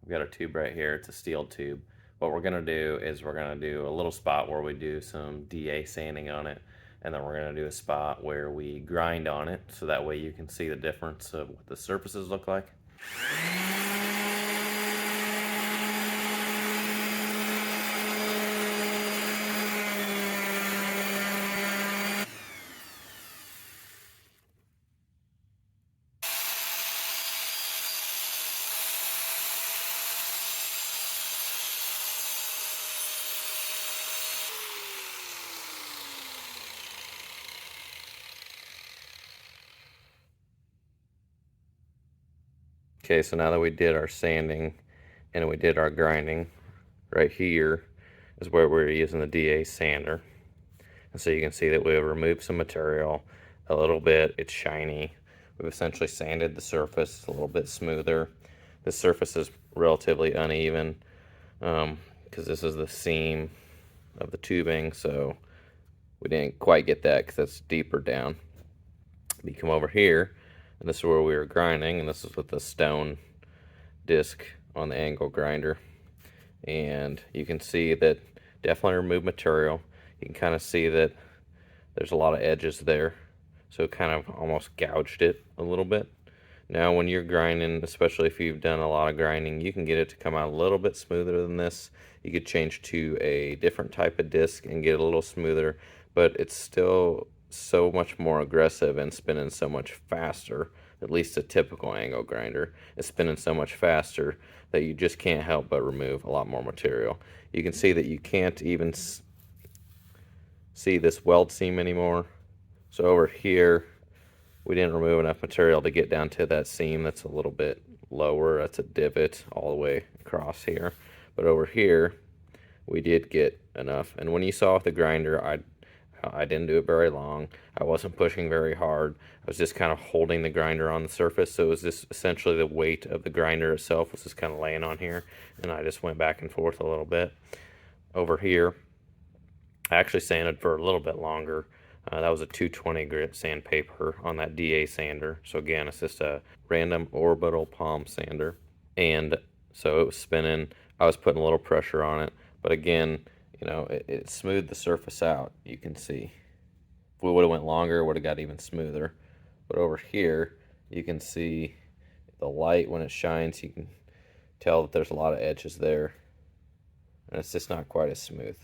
We've got our tube right here. It's a steel tube. What we're gonna do is we're gonna do a little spot where we do some DA sanding on it, and then we're gonna do a spot where we grind on it, so that way you can see the difference of what the surfaces look like. Okay, so now that we did our sanding and we did our grinding, right here is where we're using the DA sander. And so you can see that we've removed some material a little bit. It's shiny. We've essentially sanded the surface a little bit smoother. The surface is relatively uneven because this is the seam of the tubing, so we didn't quite get that because that's deeper down. You come over here, and this is where we were grinding, and this is with the stone disc on the angle grinder. And you can see that definitely removed material. You can kind of see that there's a lot of edges there, so it kind of almost gouged it a little bit. Now when you're grinding, especially if you've done a lot of grinding, you can get it to come out a little bit smoother than this. You could change to a different type of disc and get it a little smoother, but it's still so much more aggressive and spinning so much faster. At least a typical angle grinder is spinning so much faster that you just can't help but remove a lot more material. You can see that you can't even see this weld seam anymore. So over here, we didn't remove enough material to get down to that seam that's a little bit lower. That's a divot all the way across here. But over here, we did get enough. And when you saw with the grinder, I didn't do it very long. I wasn't pushing very hard. I was just kind of holding the grinder on the surface. So it was just essentially the weight of the grinder itself was just kind of laying on here. And I just went back and forth a little bit. Over here, I actually sanded for a little bit longer. That was a 220 grit sandpaper on that DA sander. So again, it's just a random orbital palm sander. And so it was spinning. I was putting a little pressure on it. But again, you know, it smoothed the surface out, you can see. If we would have went longer, it would have got even smoother. But over here, you can see the light when it shines. You can tell that there's a lot of edges there. And it's just not quite as smooth.